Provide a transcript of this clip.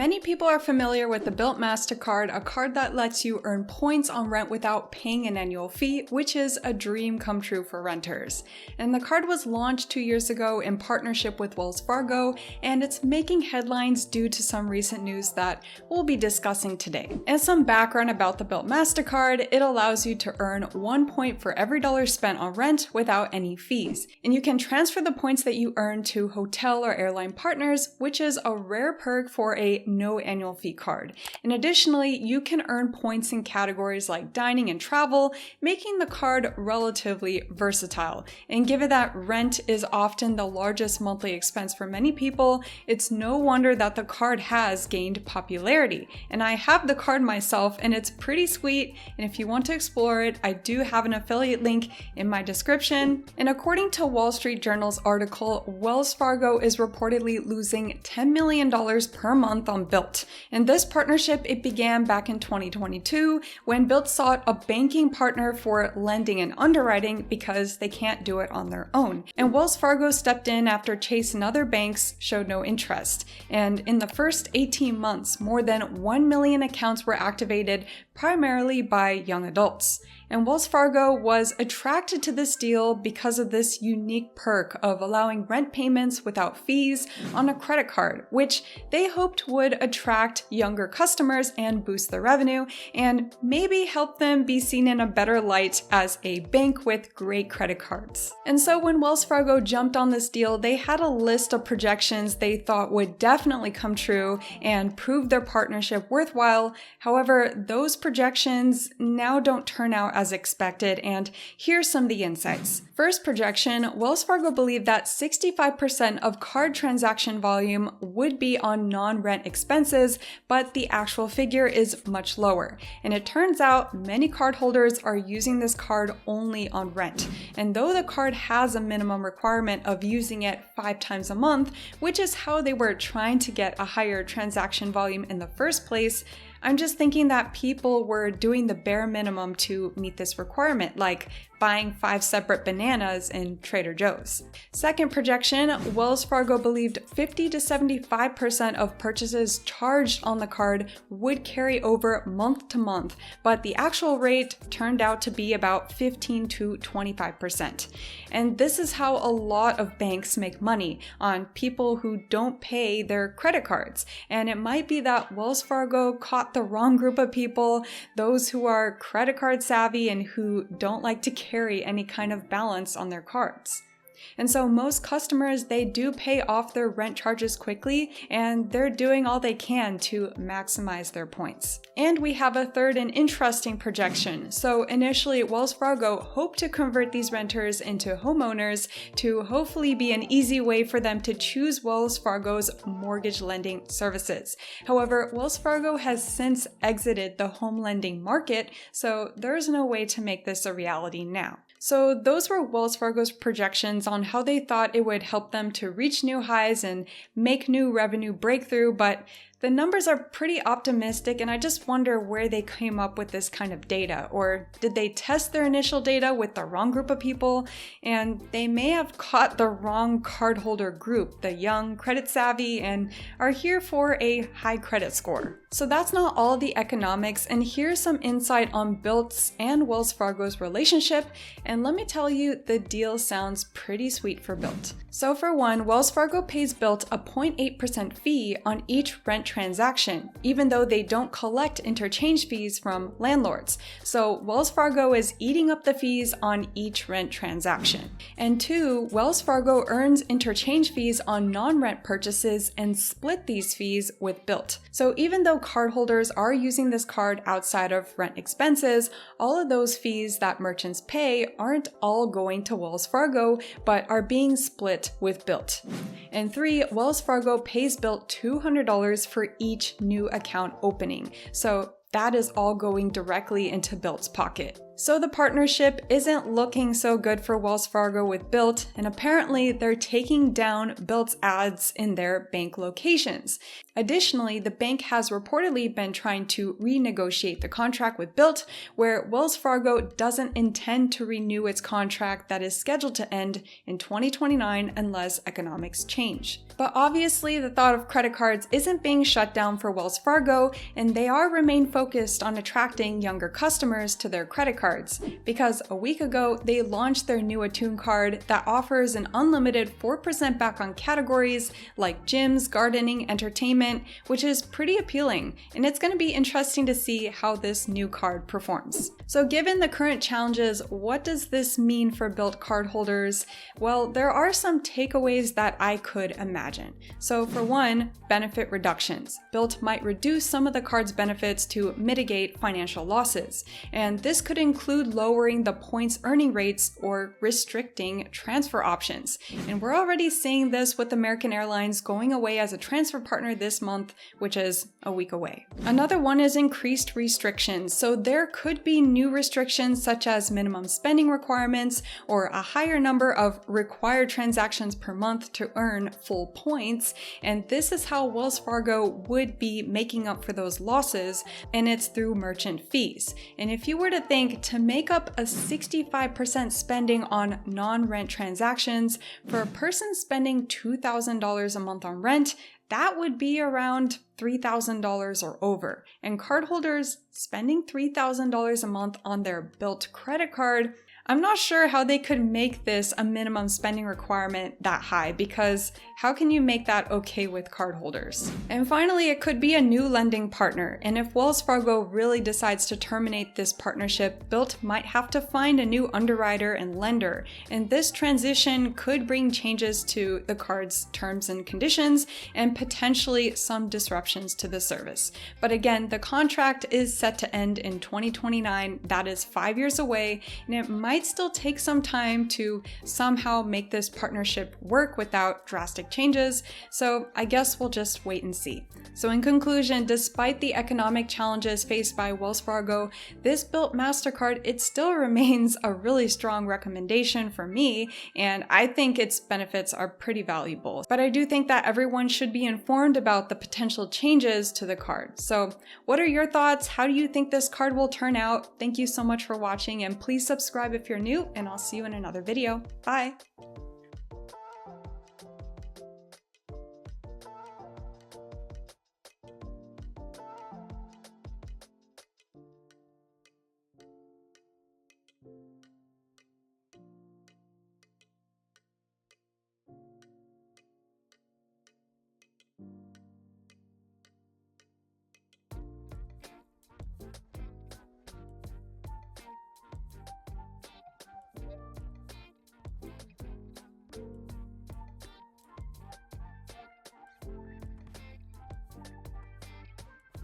Many people are familiar with the Bilt Mastercard, a card that lets you earn points on rent without paying an annual fee, which is a dream come true for renters. And the card was launched 2 years ago in partnership with Wells Fargo, and it's making headlines due to some recent news that we'll be discussing today. As some background about the Bilt Mastercard, it allows you to earn 1 point for every dollar spent on rent without any fees. And you can transfer the points that you earn to hotel or airline partners, which is a rare perk for a no annual fee card. And additionally, you can earn points in categories like dining and travel, making the card relatively versatile. And given that rent is often the largest monthly expense for many people, it's no wonder that the card has gained popularity. And I have the card myself, and it's pretty sweet. And if you want to explore it, I do have an affiliate link in my description. And according to Wall Street Journal's article, Wells Fargo is reportedly losing $10 million per month on Bilt. And this partnership, it began back in 2022 when Bilt sought a banking partner for lending and underwriting because they can't do it on their own. And Wells Fargo stepped in after Chase and other banks showed no interest. And in the first 18 months, more than 1 million accounts were activated, primarily by young adults. And Wells Fargo was attracted to this deal because of this unique perk of allowing rent payments without fees on a credit card, which they hoped would attract younger customers and boost their revenue, and maybe help them be seen in a better light as a bank with great credit cards. And so when Wells Fargo jumped on this deal, they had a list of projections they thought would definitely come true and prove their partnership worthwhile. However, those projections now don't turn out as expected, and here's some of the insights. First projection, Wells Fargo believed that 65% of card transaction volume would be on non-rent expenses, but the actual figure is much lower. And it turns out many cardholders are using this card only on rent. And though the card has a minimum requirement of using it 5 times a month, which is how they were trying to get a higher transaction volume in the first place, I'm just thinking that people were doing the bare minimum to meet this requirement, like buying 5 separate bananas in Trader Joe's. Second projection, Wells Fargo believed 50 to 75% of purchases charged on the card would carry over month to month, but the actual rate turned out to be about 15 to 25%. And this is how a lot of banks make money, on people who don't pay their credit cards. And it might be that Wells Fargo caught the wrong group of people, those who are credit card savvy and who don't like to carry any kind of balance on their cards. And so most customers, they do pay off their rent charges quickly, and they're doing all they can to maximize their points. And we have a third and interesting projection. So initially, Wells Fargo hoped to convert these renters into homeowners to hopefully be an easy way for them to choose Wells Fargo's mortgage lending services. However, Wells Fargo has since exited the home lending market, so there's no way to make this a reality now. So those were Wells Fargo's projections on how they thought it would help them to reach new highs and make new revenue breakthrough, but the numbers are pretty optimistic, and I just wonder where they came up with this kind of data. Or did they test their initial data with the wrong group of people? And they may have caught the wrong cardholder group, the young, credit savvy, and are here for a high credit score. So that's not all the economics, and here's some insight on Bilt's and Wells Fargo's relationship, and let me tell you, the deal sounds pretty sweet for Bilt. So for one, Wells Fargo pays Bilt a 0.8% fee on each rent transaction, even though they don't collect interchange fees from landlords. So Wells Fargo is eating up the fees on each rent transaction. And two, Wells Fargo earns interchange fees on non-rent purchases and split these fees with Bilt. So even though cardholders are using this card outside of rent expenses, all of those fees that merchants pay aren't all going to Wells Fargo, but are being split with Bilt. And three, Wells Fargo pays Bilt $200 for each new account opening. So that is all going directly into Bilt's pocket. So the partnership isn't looking so good for Wells Fargo with Bilt, and apparently they're taking down Bilt's ads in their bank locations. Additionally, the bank has reportedly been trying to renegotiate the contract with Bilt, where Wells Fargo doesn't intend to renew its contract that is scheduled to end in 2029 unless economics change. But obviously, the thought of credit cards isn't being shut down for Wells Fargo, and they remain focused on attracting younger customers to their credit cards, because a week ago, they launched their new Attune card that offers an unlimited 4% back on categories like gyms, gardening, entertainment, which is pretty appealing, and it's going to be interesting to see how this new card performs. So given the current challenges, what does this mean for Bilt cardholders? Well, there are some takeaways that I could imagine. So for one, benefit reductions. Bilt might reduce some of the card's benefits to mitigate financial losses, and this could include lowering the points earning rates or restricting transfer options. And we're already seeing this with American Airlines going away as a transfer partner this month, which is a week away. Another one is increased restrictions. So there could be new restrictions such as minimum spending requirements or a higher number of required transactions per month to earn full points. And this is how Wells Fargo would be making up for those losses, and it's through merchant fees. And if you were to think to make up a 65% spending on non-rent transactions for a person spending $2,000 a month on rent, that would be around $3,000 or over. And cardholders spending $3,000 a month on their Bilt credit card, I'm not sure how they could make this a minimum spending requirement that high, because how can you make that okay with cardholders? And finally, it could be a new lending partner. And if Wells Fargo really decides to terminate this partnership, Bilt might have to find a new underwriter and lender. And this transition could bring changes to the card's terms and conditions and potentially some disruptions to the service. But again, the contract is set to end in 2029. That is 5 years away, and it might still take some time to somehow make this partnership work without drastic changes, so I guess we'll just wait and see. So in conclusion, despite the economic challenges faced by Wells Fargo, this Bilt Mastercard, it still remains a really strong recommendation for me, and I think its benefits are pretty valuable. But I do think that everyone should be informed about the potential changes to the card. So what are your thoughts? How do you think this card will turn out? Thank you so much for watching, and please subscribe if you're new, and I'll see you in another video. Bye!